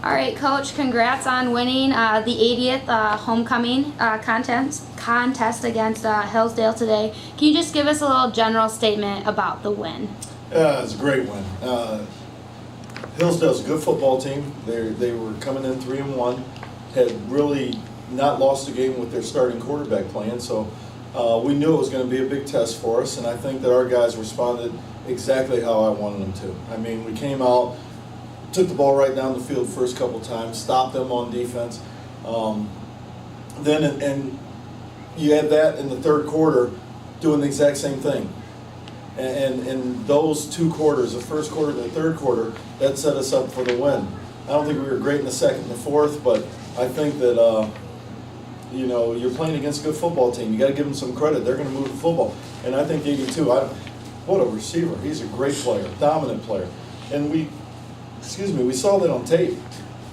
All right, Coach, congrats on winning the 80th homecoming contest against Hillsdale today. Can you just give us a little general statement about the win? It's a great win. Hillsdale's a good football team. They were coming in 3-1, had really not lost a game with their starting quarterback playing, so we knew it was going to be a big test for us, and I think that our guys responded exactly how I wanted them to. I mean, we came out, took the ball right down the field first couple times, stopped them on defense. Then you had that in the third quarter doing the exact same thing. And those two quarters, the first quarter and the third quarter, that set us up for the win. I don't think we were great in the second and the fourth, but I think that you're playing against a good football team. You got to give them some credit. They're going to move the football. And I think 82, what a receiver. He's a great player, dominant player. And we saw that on tape.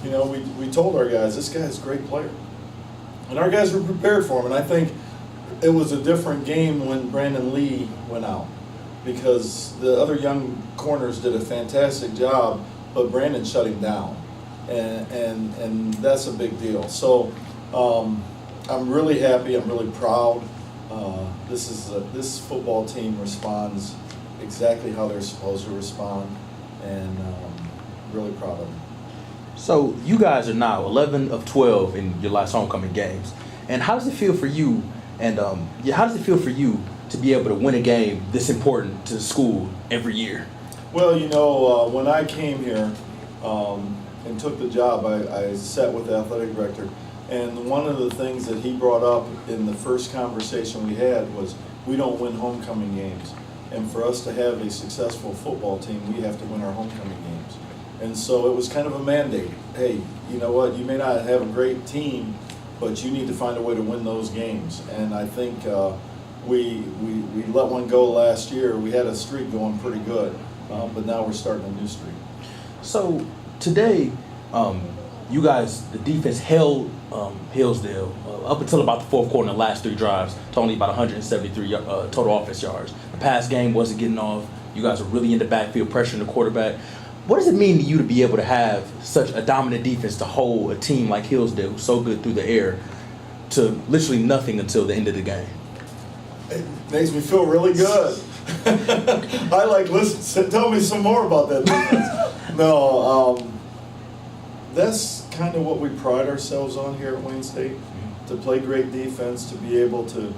We told our guys, this guy's a great player. And our guys were prepared for him. And I think it was a different game when Brandon Lee went out, because the other young corners did a fantastic job, but Brandon shut him down. And that's a big deal. So I'm really happy. I'm really proud. This football team responds exactly how they're supposed to respond, and really proud of them. So you guys are now 11 of 12 in your last homecoming games, and how does it feel for you? And how does it feel for you to be able to win a game this important to the school every year? Well, when I came here and took the job, I sat with the athletic director. And one of the things that he brought up in the first conversation we had was, we don't win homecoming games. And for us to have a successful football team, we have to win our homecoming games. And so it was kind of a mandate. Hey, you know what? You may not have a great team, but you need to find a way to win those games. And I think we let one go last year. We had a streak going pretty good, but now we're starting a new streak. So today, you guys, the defense held Hillsdale up until about the fourth quarter in the last three drives to only about 173 total offense yards. The pass game wasn't getting off. You guys were really in the backfield pressuring the quarterback. What does it mean to you to be able to have such a dominant defense to hold a team like Hillsdale, who's so good through the air, to literally nothing until the end of the game? It makes me feel really good. Listen, tell me some more about that defense. No, that's kind of what we pride ourselves on here at Wayne State, to play great defense, to be able to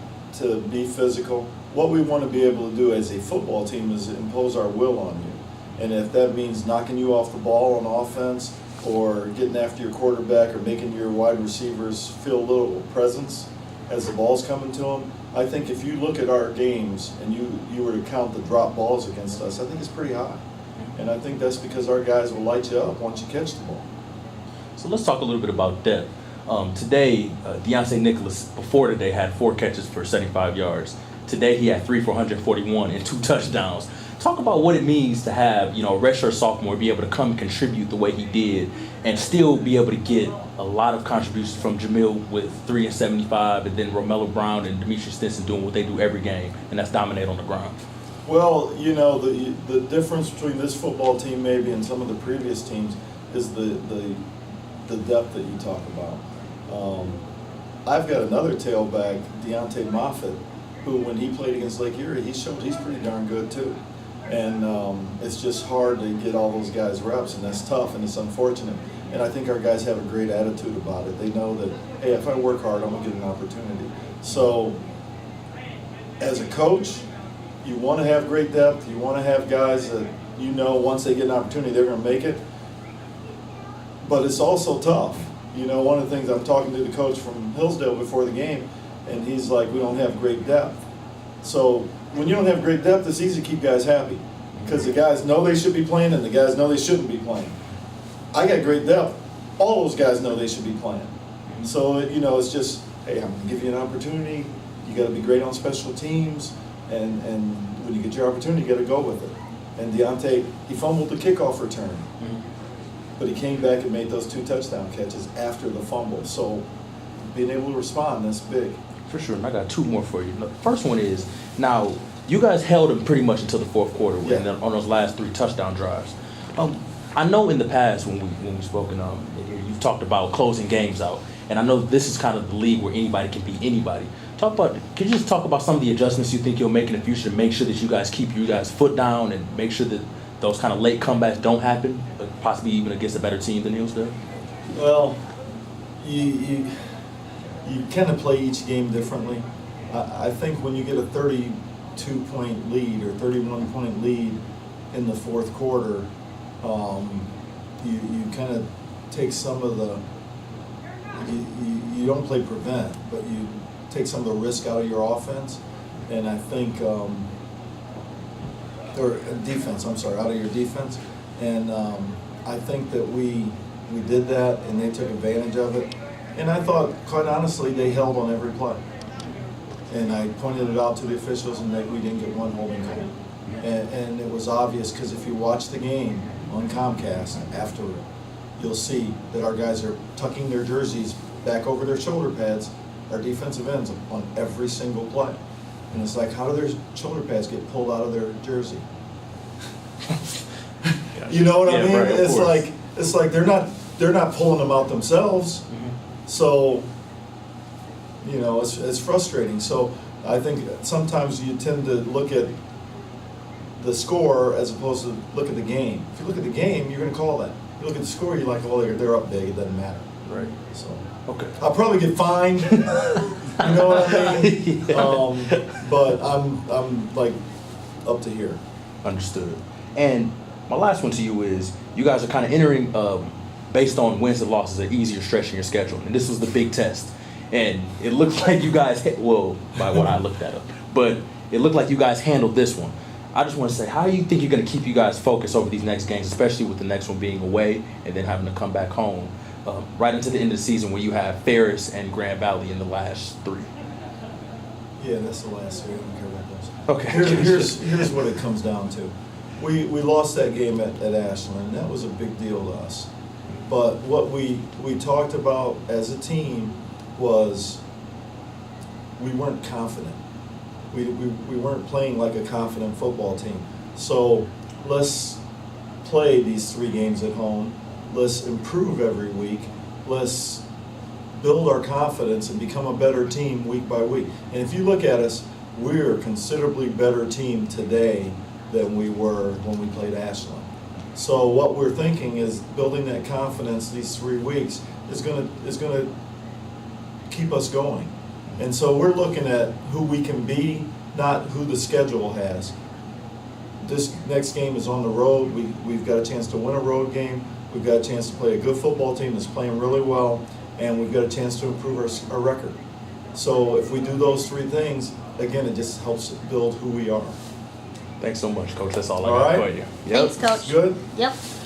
be physical. What we want to be able to do as a football team is impose our will on you. And if that means knocking you off the ball on offense, or getting after your quarterback, or making your wide receivers feel a little presence as the ball's coming to them, I think if you look at our games and you were to count the drop balls against us, I think it's pretty high. And I think that's because our guys will light you up once you catch the ball. So let's talk a little bit about depth. Today, Deontay Nicholas, before today, had 4 catches for 75 yards. Today, he had 3 for 141 and 2 touchdowns. Talk about what it means to have, a redshirt sophomore be able to come and contribute the way he did, and still be able to get a lot of contributions from Jamil with 3 and 75, and then Romello Brown and Demetrius Stinson doing what they do every game, and that's dominate on the ground. Well, the difference between this football team maybe and some of the previous teams is the depth that you talk about. I've got another tailback, Deontay Moffitt, who when he played against Lake Erie, he showed he's pretty darn good too. And it's just hard to get all those guys reps, and that's tough, and it's unfortunate. And I think our guys have a great attitude about it. They know that, hey, if I work hard, I'm going to get an opportunity. So as a coach, you want to have great depth. You want to have guys that once they get an opportunity, they're going to make it. But it's also tough. One of the things, I'm talking to the coach from Hillsdale before the game, and he's like, we don't have great depth. So when you don't have great depth, it's easy to keep guys happy, because the guys know they should be playing and the guys know they shouldn't be playing. I got great depth. All those guys know they should be playing. So, it's just, hey, I'm going to give you an opportunity. You got to be great on special teams, and when you get your opportunity, you got to go with it. And Deontay, he fumbled the kickoff return, but he came back and made those 2 touchdown catches after the fumble. So being able to respond, that's big. For sure, and I got 2 more for you. The first one is, now, you guys held him pretty much until the fourth quarter on those last 3 touchdown drives. I know in the past when we've spoken, you've talked about closing games out, and I know this is kind of the league where anybody can beat anybody. Can you just talk about some of the adjustments you think you'll make in the future to make sure that you guys keep you guys' foot down and make sure that those kind of late comebacks don't happen, possibly even against a better team than Hillsdale? Well, you kind of play each game differently. I think when you get a 32-point lead or 31-point lead in the fourth quarter, you kind of take some of the, you don't play prevent, but you take some of the risk out of your offense, and I think, or defense, I'm sorry, out of your defense, and I think that we did that, and they took advantage of it, and I thought, quite honestly, they held on every play, and I pointed it out to the officials, and we didn't get one holding call, and it was obvious, because if you watch the game on Comcast after, you'll see that our guys are tucking their jerseys back over their shoulder pads, our defensive ends, on every single play. And it's like, how do their shoulder pads get pulled out of their jersey? You know what I mean? Right, it's like they're not pulling them out themselves. Mm-hmm. So, you know, it's frustrating. So I think sometimes you tend to look at the score as opposed to look at the game. If you look at the game, you're going to call that. If you look at the score, you're like, oh, they're up big. It doesn't matter. Right. So Okay. I'll probably get fined. You know what I mean? Yeah. But I'm like up to here. Understood. And my last one to you is, you guys are kind of entering, based on wins and losses, an easier stretch in your schedule. And this was the big test. And it looked like you guys, well, by what I looked at, but it looked like you guys handled this one. I just want to say, how do you think you're going to keep you guys focused over these next games, especially with the next one being away and then having to come back home right into the end of the season where you have Ferris and Grand Valley in the last 3? Yeah, that's the last year. I don't care about those. Okay. Here's what it comes down to. We lost that game at Ashland. That was a big deal to us. But what we talked about as a team was we weren't confident. We weren't playing like a confident football team. So let's play these 3 games at home. Let's improve every week. Let's build our confidence and become a better team week by week. And if you look at us, we're a considerably better team today than we were when we played Ashland. So what we're thinking is building that confidence these 3 weeks is gonna keep us going. And so we're looking at who we can be, not who the schedule has. This next game is on the road. We've got a chance to win a road game. We've got a chance to play a good football team that's playing really well, and we've got a chance to improve our record. So if we do those 3 things, again, it just helps build who we are. Thanks so much, Coach. That's all I All got right. for you. Yep. Thanks, Coach. Good? Yep.